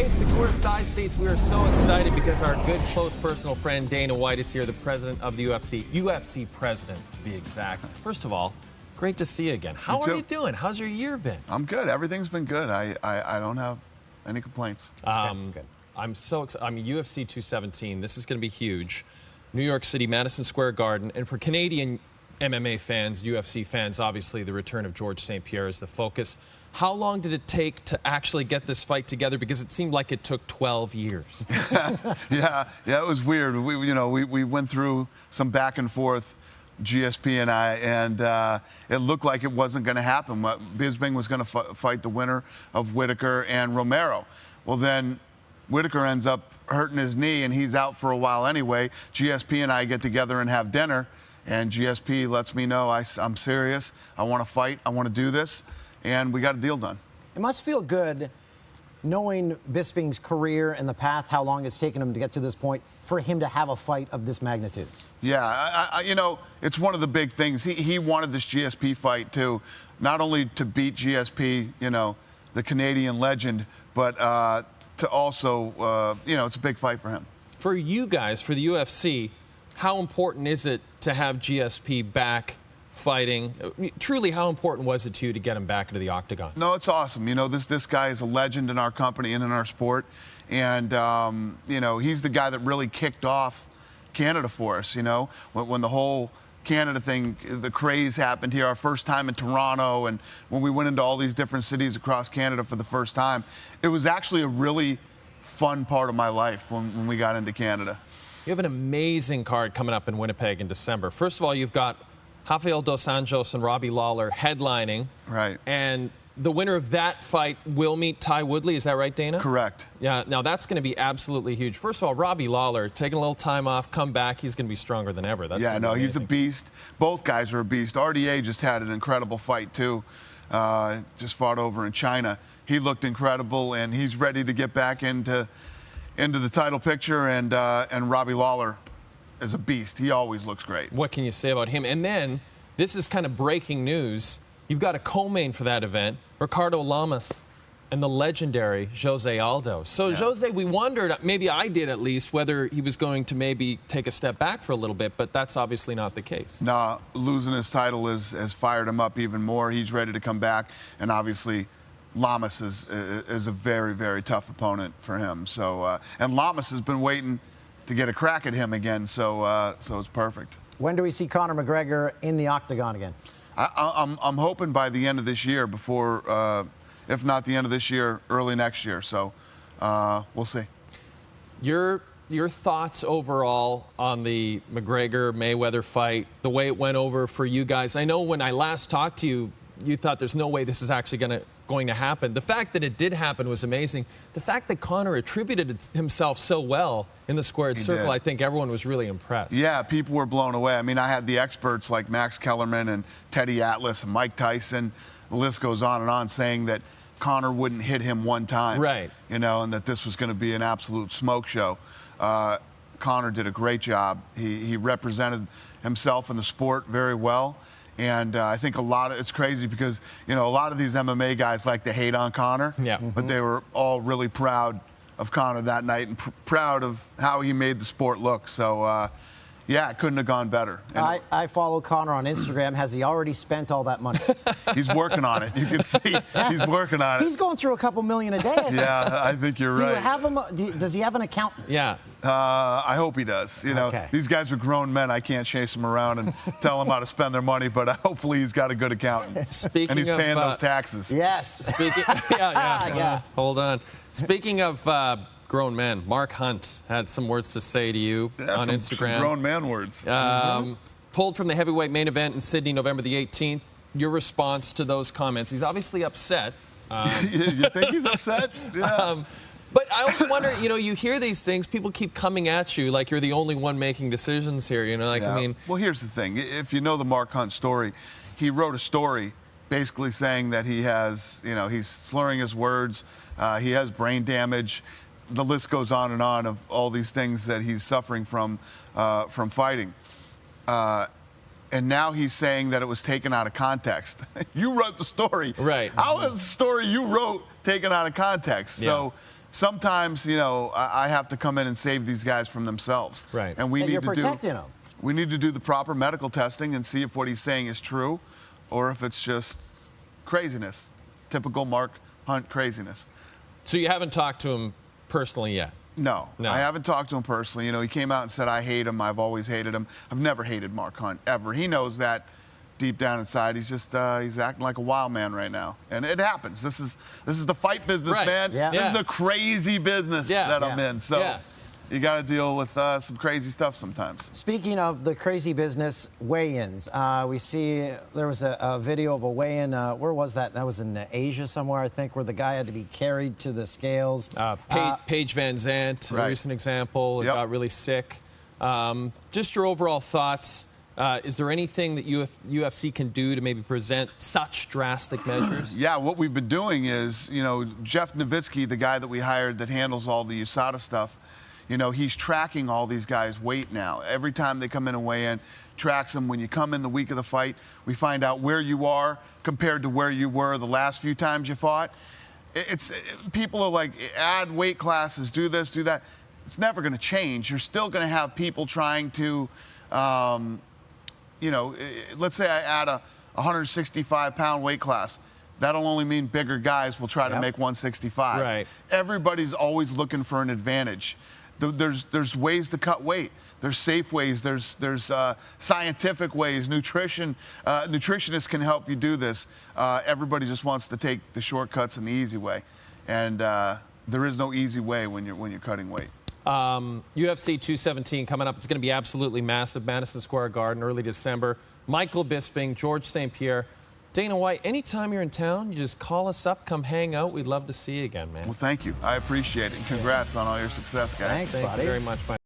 backstage, the courtside seats. We are so excited because our good, close, personal friend Dana White is here, the president of the UFC president to be exact. First of all, great to see you again. How are you doing? How's your year been? I'm good. Everything's been good. I don't have any complaints. Good. I'm so excited. I mean, UFC 217, this is going to be huge. New York City, Madison Square Garden. And for Canadian MMA fans, UFC fans, obviously the return of George St. Pierre is the focus. How long did it take to actually get this fight together? Because it seemed like it took 12 years. Yeah, it was weird. We went through some back and forth, GSP and I, and it looked like it wasn't going to happen. Bisping was going to fight the winner of Whitaker and Romero. Well, then Whitaker ends up hurting his knee, and he's out for a while anyway. GSP and I get together and have dinner, and GSP lets me know I'm serious. I want to fight. I want to do this. And we got a deal done. It must feel good knowing Bisping's career and the path, how long it's taken him to get to this point, for him to have a fight of this magnitude. Yeah, it's one of the big things. He wanted this GSP fight, too, not only to beat GSP, the Canadian legend, but to also, it's a big fight for him. For you guys, for the UFC, how important is it to have GSP back fighting? Truly, how important was it to you to get him back into the octagon? No, it's awesome. This guy is a legend in our company and in our sport. And, he's the guy that really kicked off Canada for us, when the whole Canada thing, the craze happened here, our first time in Toronto, and when we went into all these different cities across Canada for the first time. It was actually a really fun part of my life when we got into Canada. You have an amazing card coming up in Winnipeg in December. First of all, you've got Rafael dos Anjos and Robbie Lawler headlining. Right. And the winner of that fight will meet Ty Woodley. Is that right, Dana? Correct. Yeah. Now, that's going to be absolutely huge. First of all, Robbie Lawler, taking a little time off, come back. He's going to be stronger than ever. He's a beast. Both guys are a beast. RDA just had an incredible fight, too. Just fought over in China. He looked incredible, and he's ready to get back into the title picture. And Robbie Lawler is a beast. He always looks great. What can you say about him? And then, this is kind of breaking news. You've got a co-main for that event, Ricardo Lamas and the legendary Jose Aldo. So, yeah. Jose, we wondered, maybe I did at least, whether he was going to maybe take a step back for a little bit, but that's obviously not the case. No, losing his title has fired him up even more. He's ready to come back, and obviously Lamas is a very, very tough opponent for him. So, and Lamas has been waiting to get a crack at him again, so it's perfect. When do we see Conor McGregor in the octagon again? I'm hoping by the end of this year, before, if not the end of this year, early next year. So we'll see. Your thoughts overall on the McGregor-Mayweather fight, the way it went over for you guys? I know when I last talked to you, you thought there's no way this is actually going to happen. The fact that it did happen was amazing. The fact that Conor attributed himself so well in the squared circle, I think everyone was really impressed. Yeah, people were blown away. I mean, I had the experts like Max Kellerman and Teddy Atlas and Mike Tyson, the list goes on, saying that Conor wouldn't hit him one time. Right. And that this was going to be an absolute smoke show. Conor did a great job. He represented himself in the sport very well. And I think it's crazy because, a lot of these MMA guys like to hate on Conor. Yeah. But they were all really proud of Conor that night and proud of how he made the sport look. So, yeah, it couldn't have gone better. I follow Conor on Instagram. Has he already spent all that money? He's working on it. You can see he's working on it. He's going through a couple million a day. Yeah, I think you're right. Do you have him? Does he have an accountant? Yeah. I hope he does. These guys are grown men. I can't chase them around and tell them how to spend their money, but hopefully he's got a good accountant. And he's paying those taxes. Yes. Yeah. Hold on. Speaking of grown men, Mark Hunt had some words to say to you on Instagram. Some grown man words. Pulled from the heavyweight main event in Sydney, November the 18th. Your response to those comments? He's obviously upset. You think he's upset? Yeah. But I also wonder, you hear these things, people keep coming at you like you're the only one making decisions here, I mean. Well, here's the thing. If you know the Mark Hunt story, he wrote a story basically saying that he has, he's slurring his words, he has brain damage. The list goes on of all these things that he's suffering from fighting. And now he's saying that it was taken out of context. You wrote the story. Right. How is the story you wrote taken out of context? Yeah. sometimes, you know, I have to come in and save these guys from themselves. Right. And we need you're to protecting them. We need to do the proper medical testing and see if what he's saying is true or if it's just craziness. Typical Mark Hunt craziness. So you haven't talked to him personally yet? No, No. I haven't talked to him personally. You know, he came out and said, I hate him. I've always hated him. I've never hated Mark Hunt, ever. He knows that deep down inside. He's just, he's acting like a wild man right now. And it happens. This is the fight business, Right. man. Yeah. This is a crazy business that I'm in. So you got to deal with some crazy stuff sometimes. Speaking of the crazy business, weigh-ins. We see there was a video of a weigh-in. Where was that? That was in Asia somewhere, I think, where the guy had to be carried to the scales. Paige Van Zandt, a recent example, got really sick. Just your overall thoughts. Is there anything that UFC can do to maybe present such drastic measures? Yeah, what we've been doing is, you know, Jeff Nowitzki, the guy that we hired that handles all the USADA stuff, you know, he's tracking all these guys' weight now. Every time they come in and weigh in, tracks them. When you come in the week of the fight, we find out where you are compared to where you were the last few times you fought. People are like, add weight classes, do this, do that. It's never going to change. You're still going to have people trying to, you know, let's say I add a 165-pound weight class. That'll only mean bigger guys will try to make 165. Right. Everybody's always looking for an advantage. There's ways to cut weight. There's safe ways. There's scientific ways. Nutritionists can help you do this. Everybody just wants to take the shortcuts and the easy way, and there is no easy way when you're cutting weight. UFC 217 coming up. It's going to be absolutely massive. Madison Square Garden, early December. Michael Bisping, George St. Pierre. Dana White, anytime you're in town, you just call us up, come hang out. We'd love to see you again, man. Well, thank you. I appreciate it. And congrats on all your success, guys. Thanks, buddy. Thank you very much, Mike.